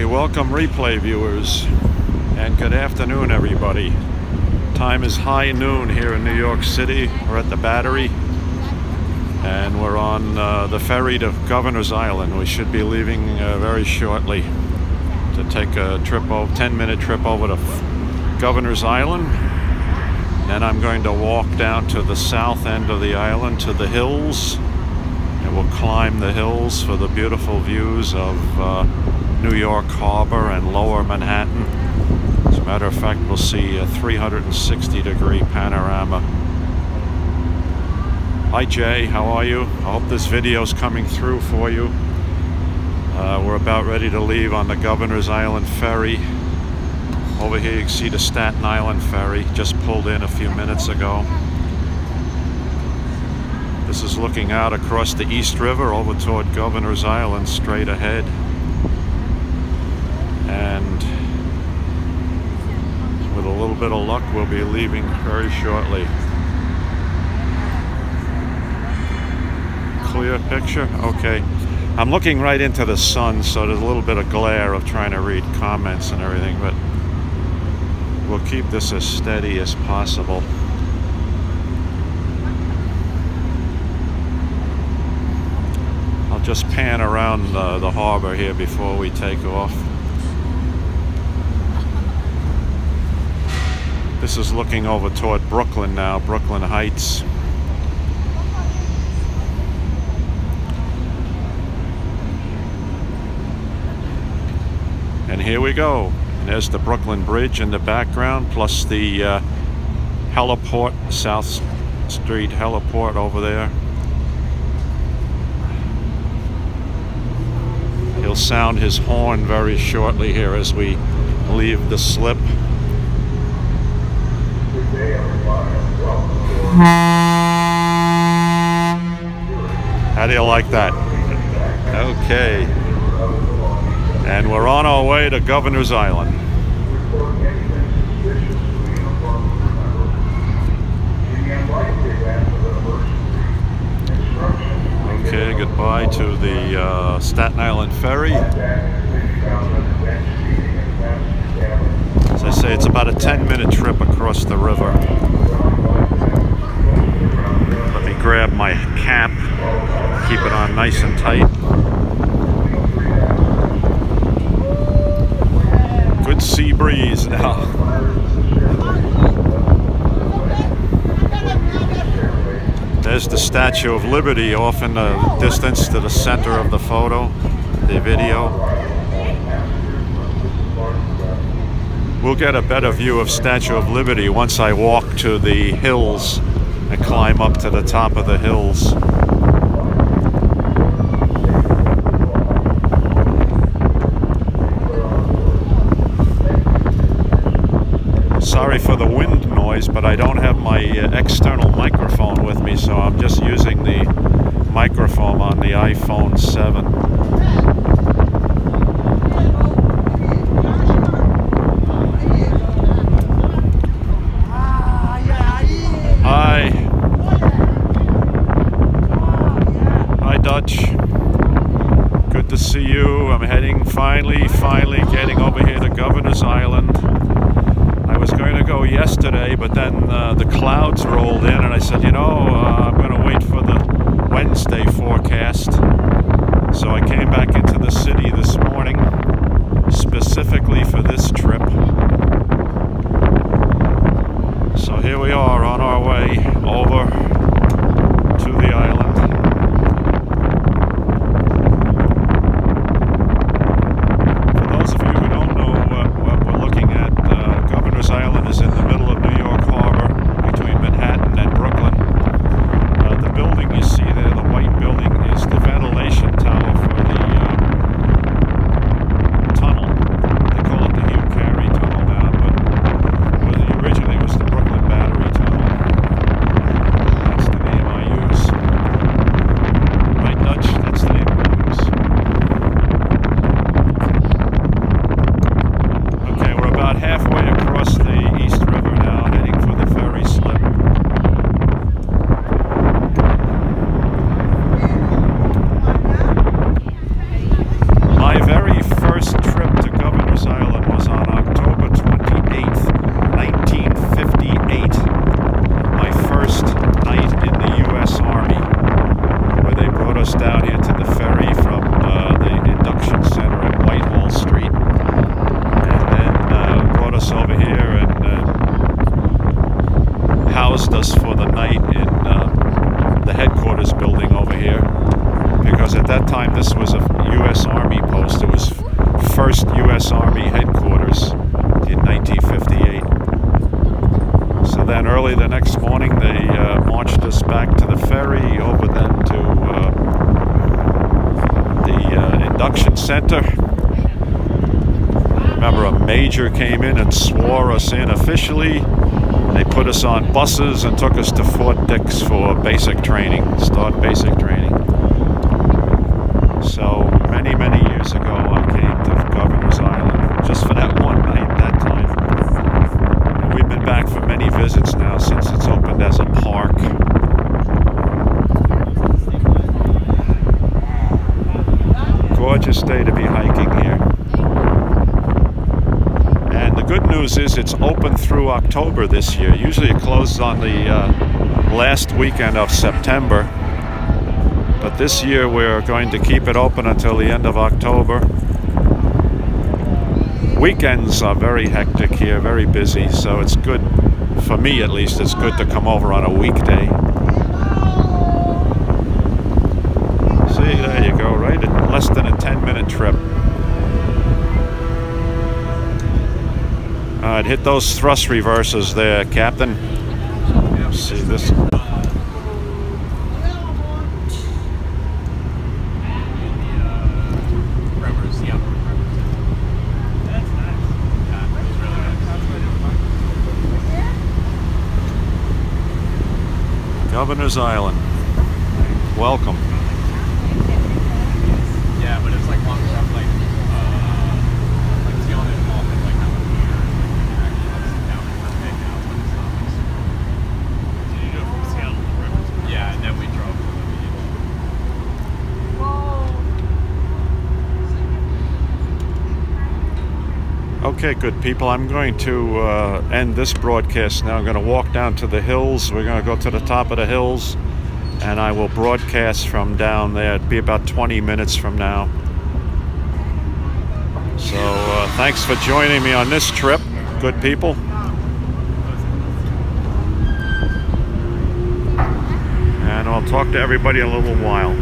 welcome replay viewers, and good afternoon everybody. Time is high noon here in New York City. We're at the Battery and we're on the ferry to Governor's Island. We should be leaving very shortly to take a 10-minute trip over to Governor's Island. Then I'm going to walk down to the south end of the island to the hills, and we'll climb the hills for the beautiful views of New York Harbor and Lower Manhattan. As a matter of fact, we'll see a 360-degree panorama. Hi Jay, how are you? I hope this video's coming through for you. We're about ready to leave on the Governor's Island ferry. Over here you can see the Staten Island ferry, just pulled in a few minutes ago. This is looking out across the East River over toward Governor's Island, straight ahead. And with a little bit of luck, we'll be leaving very shortly. Clear picture? Okay. I'm looking right into the sun, so there's a little bit of glare of trying to read comments and everything, but we'll keep this as steady as possible. I'll just pan around the harbor here before we take off. This is looking over toward Brooklyn now, Brooklyn Heights. And here we go. And there's the Brooklyn Bridge in the background, plus the heliport, South Street heliport over there. He'll sound his horn very shortly here as we leave the slip. How do you like that? Okay. And we're on our way to Governor's Island. Okay, goodbye to the Staten Island ferry. As I say, it's about a 10-minute trip across the river. Let me grab my cap, keep it on nice and tight. Good sea breeze now. There's the Statue of Liberty off in the distance to the center of the photo, the video. We'll get a better view of Statue of Liberty once I walk to the hills and climb up to the top of the hills. Sorry for the wind noise, but I don't have my external microphone with me, so I'm just using the microphone on the iPhone 7. Hi. Hi, Dutch. Good to see you. I'm heading finally getting over here to Governor's Island. I was going to go yesterday, but then the clouds rolled in, and I said, you know, I'm going to wait for the Wednesday forecast. So I came back into the city this morning, specifically for this trip. So here we are on our way over to the island. first U.S. Army headquarters in 1958. So then early the next morning they marched us back to the ferry, over then to the induction center. Remember, a major came in and swore us in officially. They put us on buses and took us to Fort Dix for basic training, start basic training. So many, many years ago I came to Governor's Island just for that one night that time. And we've been back for many visits now since it's opened as a park. Gorgeous day to be hiking here. And the good news is it's open through October this year. Usually it closes on the last weekend of September. But this year we're going to keep it open until the end of October. Weekends are very hectic here, very busy, so it's good, for me at least, it's good to come over on a weekday. See, there you go, right? Less than a 10-minute trip. Alright, hit those thrust reversers there, Captain. See this? Governor's Island. Welcome. Yeah, but it's like long enough, like Zealand and Malta, like how much down when it's not. Did you do it from Seattle to the river? Yeah, and then we drove to the beach. Okay, good people. I'm going to end this broadcast now. I'm going to walk down to the hills. We're going to go to the top of the hills, and I will broadcast from down there. It'll be about 20 minutes from now. So thanks for joining me on this trip, good people. And I'll talk to everybody in a little while.